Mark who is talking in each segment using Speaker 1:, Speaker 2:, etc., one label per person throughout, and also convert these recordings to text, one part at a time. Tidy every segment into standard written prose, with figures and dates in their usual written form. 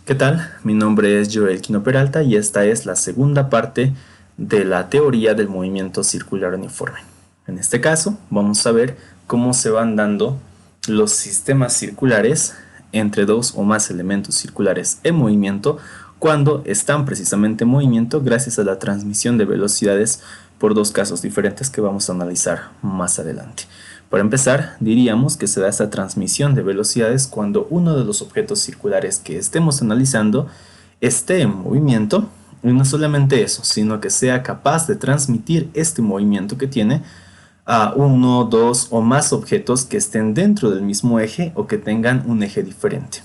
Speaker 1: ¿Qué tal? Mi nombre es Joel Quino Peralta y esta es la segunda parte de la teoría del movimiento circular uniforme. En este caso, vamos a ver cómo se van dando los sistemas circulares entre dos o más elementos circulares en movimiento cuando están precisamente en movimiento gracias a la transmisión de velocidades por dos casos diferentes que vamos a analizar más adelante. Para empezar, diríamos que se da esta transmisión de velocidades cuando uno de los objetos circulares que estemos analizando esté en movimiento, y no solamente eso, sino que sea capaz de transmitir este movimiento que tiene a uno, dos o más objetos que estén dentro del mismo eje o que tengan un eje diferente.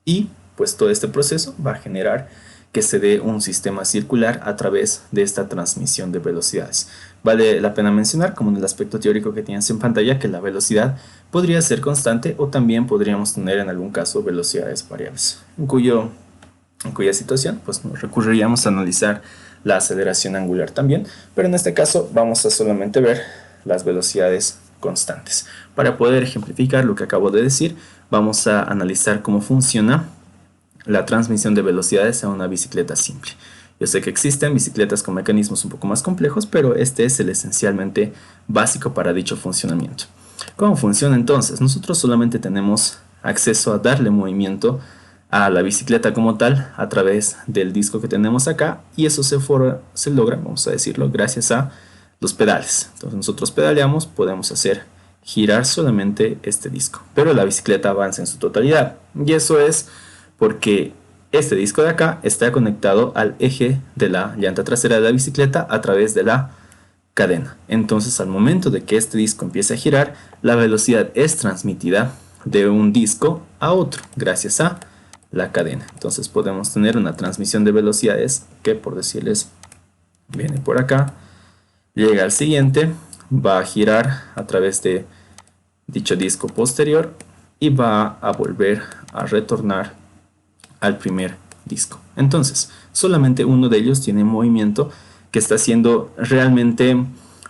Speaker 1: Y pues todo este proceso va a generar que se dé un sistema circular a través de esta transmisión de velocidades. Vale la pena mencionar, como en el aspecto teórico que tienes en pantalla, que la velocidad podría ser constante o también podríamos tener en algún caso velocidades variables, en cuya situación pues nos recurriríamos a analizar la aceleración angular también, pero en este caso vamos a solamente ver las velocidades constantes. Para poder ejemplificar lo que acabo de decir, vamos a analizar cómo funciona la transmisión de velocidades a una bicicleta simple. Yo sé que existen bicicletas con mecanismos un poco más complejos, pero este es el esencialmente básico para dicho funcionamiento. ¿Cómo funciona entonces? Nosotros solamente tenemos acceso a darle movimiento a la bicicleta como tal a través del disco que tenemos acá, y eso se logra, vamos a decirlo, gracias a los pedales. Entonces nosotros pedaleamos, podemos hacer girar solamente este disco, pero la bicicleta avanza en su totalidad, y eso es porque este disco de acá está conectado al eje de la llanta trasera de la bicicleta a través de la cadena. Entonces, al momento de que este disco empiece a girar, la velocidad es transmitida de un disco a otro gracias a la cadena. Entonces podemos tener una transmisión de velocidades que, por decirles, viene por acá, llega al siguiente, va a girar a través de dicho disco posterior y va a volver a retornar al primer disco. Entonces, solamente uno de ellos tiene movimiento que está haciendo realmente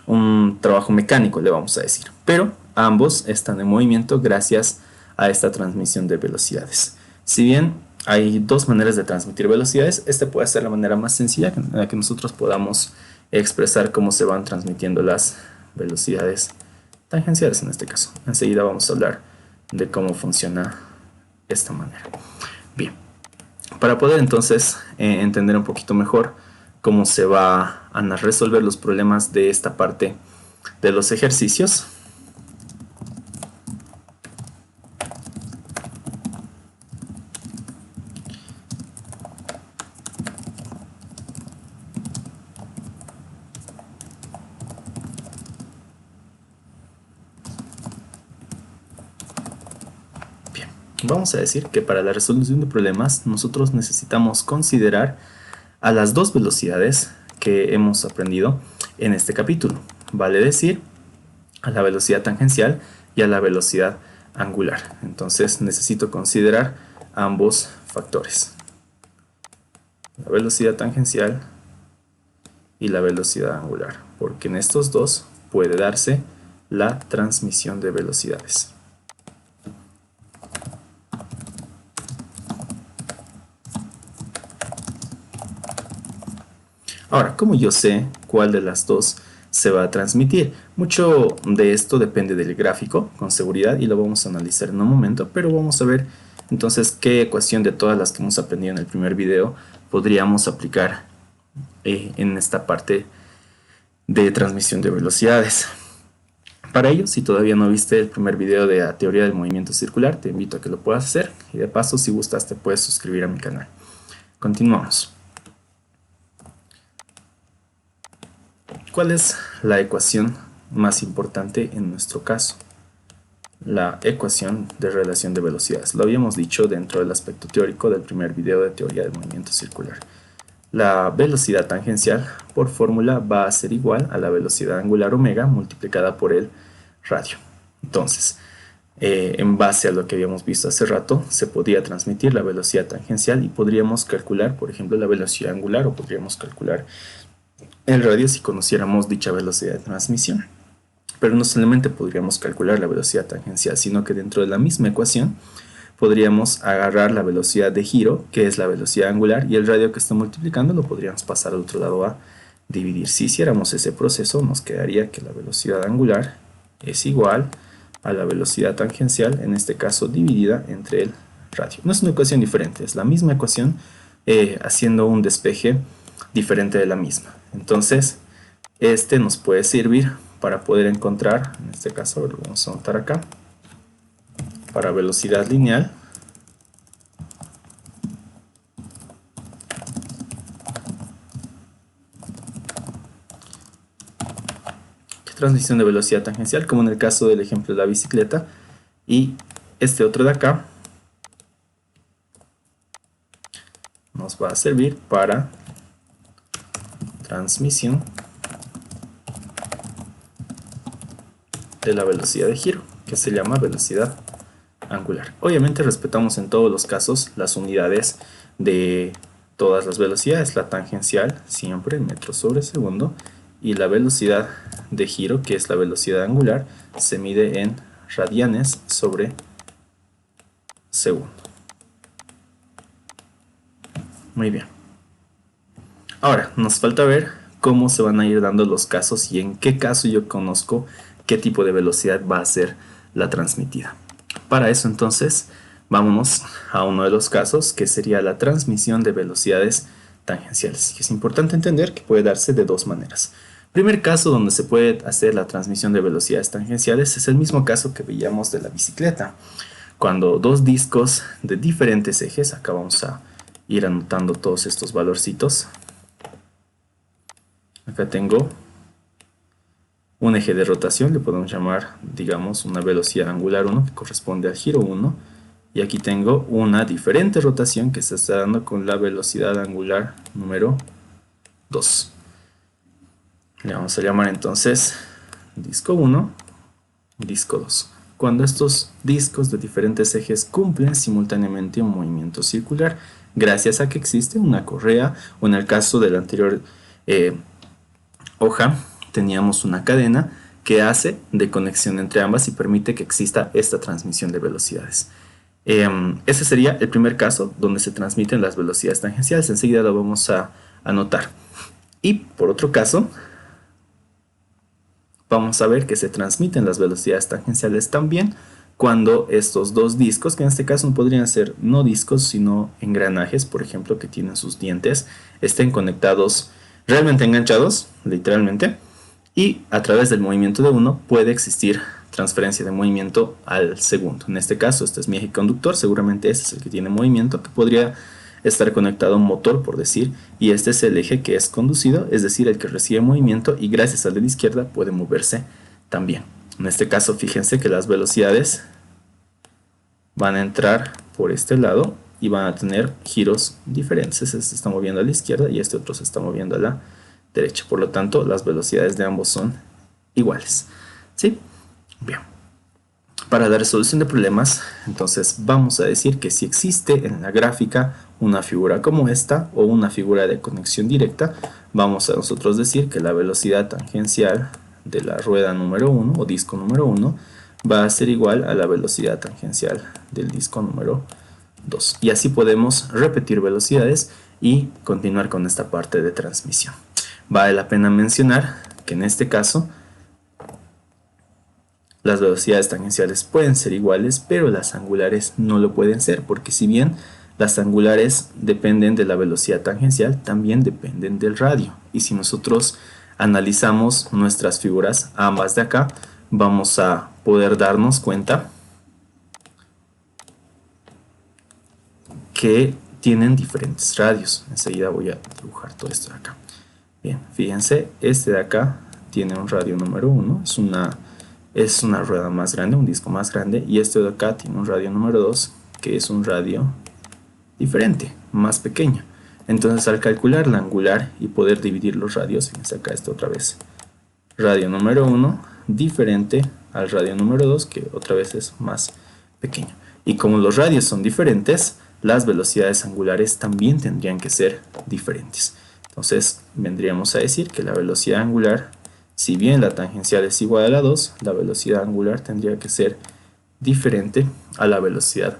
Speaker 1: un trabajo mecánico, le vamos a decir. Pero ambos están en movimiento gracias a esta transmisión de velocidades. Si bien hay dos maneras de transmitir velocidades, esta puede ser la manera más sencilla en la que nosotros podamos expresar cómo se van transmitiendo las velocidades tangenciales en este caso. Enseguida vamos a hablar de cómo funciona esta manera. Bien. Para poder entonces entender un poquito mejor cómo se va a resolver los problemas de esta parte de los ejercicios, bien, vamos a decir que para la resolución de problemas nosotros necesitamos considerar a las dos velocidades que hemos aprendido en este capítulo, vale decir, a la velocidad tangencial y a la velocidad angular. Entonces necesito considerar ambos factores, la velocidad tangencial y la velocidad angular, porque en estos dos puede darse la transmisión de velocidades. Ahora, ¿cómo yo sé cuál de las dos se va a transmitir? Mucho de esto depende del gráfico, con seguridad, y lo vamos a analizar en un momento, pero vamos a ver entonces qué ecuación de todas las que hemos aprendido en el primer video podríamos aplicar en esta parte de transmisión de velocidades. Para ello, si todavía no viste el primer video de la teoría del movimiento circular, te invito a que lo puedas hacer, y de paso, si gustas, te puedes suscribir a mi canal. Continuamos. ¿Cuál es la ecuación más importante en nuestro caso? La ecuación de relación de velocidades. Lo habíamos dicho dentro del aspecto teórico del primer video de teoría del movimiento circular. La velocidad tangencial por fórmula va a ser igual a la velocidad angular omega multiplicada por el radio. Entonces, en base a lo que habíamos visto hace rato, se podría transmitir la velocidad tangencial y podríamos calcular, por ejemplo, la velocidad angular, o podríamos calcular el radio si conociéramos dicha velocidad de transmisión. Pero no solamente podríamos calcular la velocidad tangencial, sino que dentro de la misma ecuación podríamos agarrar la velocidad de giro, que es la velocidad angular, y el radio que está multiplicando lo podríamos pasar al otro lado a dividir. Si hiciéramos ese proceso, nos quedaría que la velocidad angular es igual a la velocidad tangencial, en este caso dividida entre el radio. No es una ecuación diferente, es la misma ecuación haciendo un despeje diferente de la misma. Entonces, este nos puede servir para poder encontrar, en este caso lo vamos a anotar acá, para velocidad lineal, transmisión de velocidad tangencial, como en el caso del ejemplo de la bicicleta, y este otro de acá nos va a servir para transmisión de la velocidad de giro, que se llama velocidad angular. Obviamente respetamos en todos los casos las unidades de todas las velocidades, la tangencial siempre metros sobre segundo, y la velocidad de giro, que es la velocidad angular, se mide en radianes sobre segundo. Muy bien. Ahora, nos falta ver cómo se van a ir dando los casos y en qué caso yo conozco qué tipo de velocidad va a ser la transmitida. Para eso, entonces, vámonos a uno de los casos, que sería la transmisión de velocidades tangenciales. Es importante entender que puede darse de dos maneras. Primer caso donde se puede hacer la transmisión de velocidades tangenciales es el mismo caso que veíamos de la bicicleta. Cuando dos discos de diferentes ejes, acá vamos a ir anotando todos estos valorcitos. Acá tengo un eje de rotación, le podemos llamar, digamos, una velocidad angular 1 que corresponde al giro 1. Y aquí tengo una diferente rotación que se está dando con la velocidad angular número 2. Le vamos a llamar entonces disco 1, disco 2. Cuando estos discos de diferentes ejes cumplen simultáneamente un movimiento circular, gracias a que existe una correa, o en el caso de la anterior hoja, teníamos una cadena que hace de conexión entre ambas y permite que exista esta transmisión de velocidades. Ese sería el primer caso donde se transmiten las velocidades tangenciales. Enseguida lo vamos a anotar. Y por otro caso, vamos a ver que se transmiten las velocidades tangenciales también cuando estos dos discos, que en este caso podrían ser no discos sino engranajes, por ejemplo, que tienen sus dientes, estén conectados, realmente enganchados, literalmente, y a través del movimiento de uno puede existir transferencia de movimiento al segundo. En este caso, este es mi eje conductor, seguramente este es el que tiene movimiento, que podría estar conectado a un motor, por decir, y este es el eje que es conducido, es decir, el que recibe movimiento, y gracias al de la izquierda puede moverse también. En este caso, fíjense que las velocidades van a entrar por este lado y van a tener giros diferentes. Este se está moviendo a la izquierda y este otro se está moviendo a la derecha. Por lo tanto, las velocidades de ambos son iguales. ¿Sí? Bien. Para la resolución de problemas, entonces vamos a decir que si existe en la gráfica una figura como esta o una figura de conexión directa, vamos a nosotros decir que la velocidad tangencial de la rueda número 1 o disco número 1 va a ser igual a la velocidad tangencial del disco número 2. Y así podemos repetir velocidades y continuar con esta parte de transmisión. Vale la pena mencionar que en este caso las velocidades tangenciales pueden ser iguales, pero las angulares no lo pueden ser, porque si bien las angulares dependen de la velocidad tangencial, también dependen del radio. Y si nosotros analizamos nuestras figuras, ambas de acá, vamos a poder darnos cuenta que tienen diferentes radios. Enseguida voy a dibujar todo esto de acá. Bien, fíjense, este de acá tiene un radio número 1, es una rueda más grande, un disco más grande, y este de acá tiene un radio número 2, que es un radio diferente, más pequeño. Entonces, al calcular la angular y poder dividir los radios, fíjense acá está otra vez, radio número 1 diferente al radio número 2, que otra vez es más pequeño. Y como los radios son diferentes, las velocidades angulares también tendrían que ser diferentes. Entonces, vendríamos a decir que la velocidad angular, si bien la tangencial es igual a la 2, la velocidad angular tendría que ser diferente a la velocidad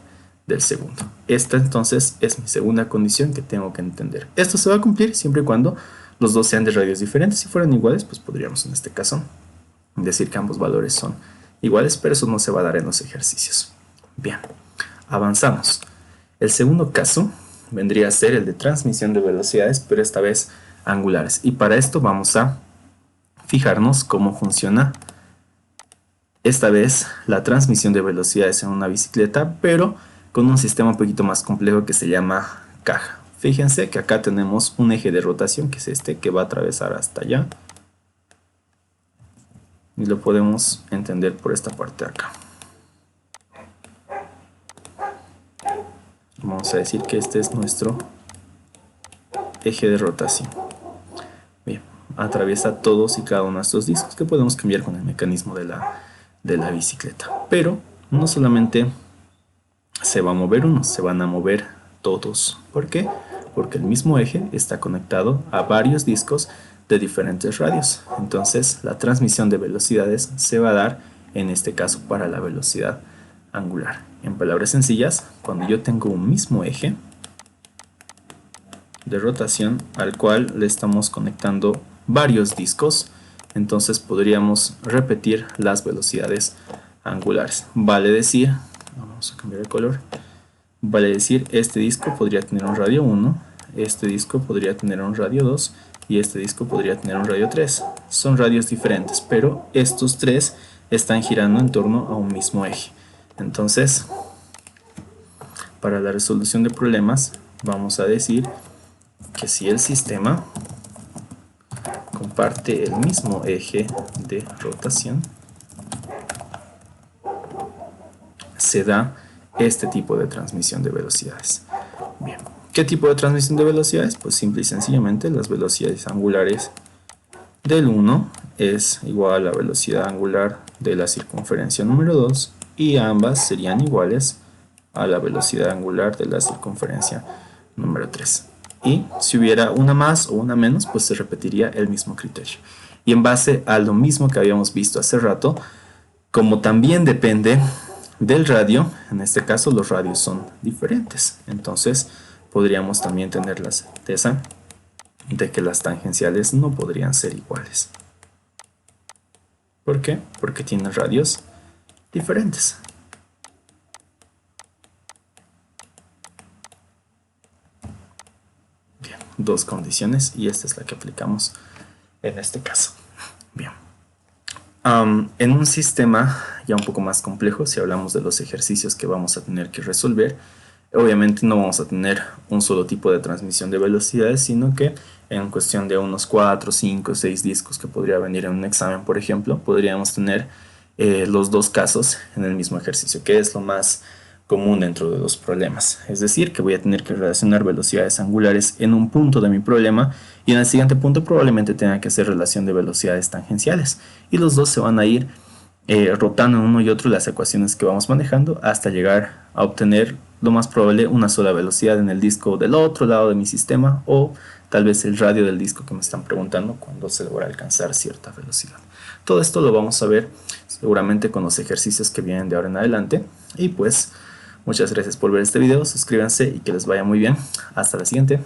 Speaker 1: del segundo. Esta entonces es mi segunda condición que tengo que entender. Esto se va a cumplir siempre y cuando los dos sean de radios diferentes. Si fueran iguales, pues podríamos en este caso decir que ambos valores son iguales, pero eso no se va a dar en los ejercicios. Bien, avanzamos. El segundo caso vendría a ser el de transmisión de velocidades, pero esta vez angulares. Y para esto vamos a fijarnos cómo funciona esta vez la transmisión de velocidades en una bicicleta, pero con un sistema un poquito más complejo que se llama caja. Fíjense que acá tenemos un eje de rotación, que es este, que va a atravesar hasta allá. Y lo podemos entender por esta parte de acá. Vamos a decir que este es nuestro eje de rotación. Bien, atraviesa todos y cada uno de estos discos que podemos cambiar con el mecanismo de la bicicleta. Pero no solamente se va a mover uno, se van a mover todos. ¿Por qué? Porque el mismo eje está conectado a varios discos de diferentes radios. Entonces la transmisión de velocidades se va a dar en este caso para la velocidad angular. En palabras sencillas, cuando yo tengo un mismo eje de rotación al cual le estamos conectando varios discos, entonces podríamos repetir las velocidades angulares. Vale decir, vamos a cambiar el color, vale decir, este disco podría tener un radio 1, este disco podría tener un radio 2 y este disco podría tener un radio 3. Son radios diferentes, pero estos tres están girando en torno a un mismo eje. Entonces, para la resolución de problemas, vamos a decir que si el sistema comparte el mismo eje de rotación, se da este tipo de transmisión de velocidades. Bien, ¿qué tipo de transmisión de velocidades? Pues simple y sencillamente las velocidades angulares del 1 es igual a la velocidad angular de la circunferencia número 2 y ambas serían iguales a la velocidad angular de la circunferencia número 3. Y si hubiera una más o una menos, pues se repetiría el mismo criterio. Y en base a lo mismo que habíamos visto hace rato, como también depende del radio, en este caso los radios son diferentes. Entonces podríamos también tener la certeza de que las tangenciales no podrían ser iguales. ¿Por qué? Porque tienen radios diferentes. Bien, dos condiciones y esta es la que aplicamos en este caso. Bien. En un sistema ya un poco más complejo, si hablamos de los ejercicios que vamos a tener que resolver, obviamente no vamos a tener un solo tipo de transmisión de velocidades, sino que en cuestión de unos 4, 5, 6 discos que podría venir en un examen, por ejemplo, podríamos tener los dos casos en el mismo ejercicio, que es lo más común dentro de los problemas. Es decir, que voy a tener que relacionar velocidades angulares en un punto de mi problema y en el siguiente punto probablemente tenga que hacer relación de velocidades tangenciales. Y los dos se van a ir rotando en uno y otro las ecuaciones que vamos manejando hasta llegar a obtener lo más probable una sola velocidad en el disco del otro lado de mi sistema o tal vez el radio del disco que me están preguntando cuando se logra alcanzar cierta velocidad. Todo esto lo vamos a ver seguramente con los ejercicios que vienen de ahora en adelante. Y pues muchas gracias por ver este video, suscríbanse y que les vaya muy bien. Hasta la siguiente.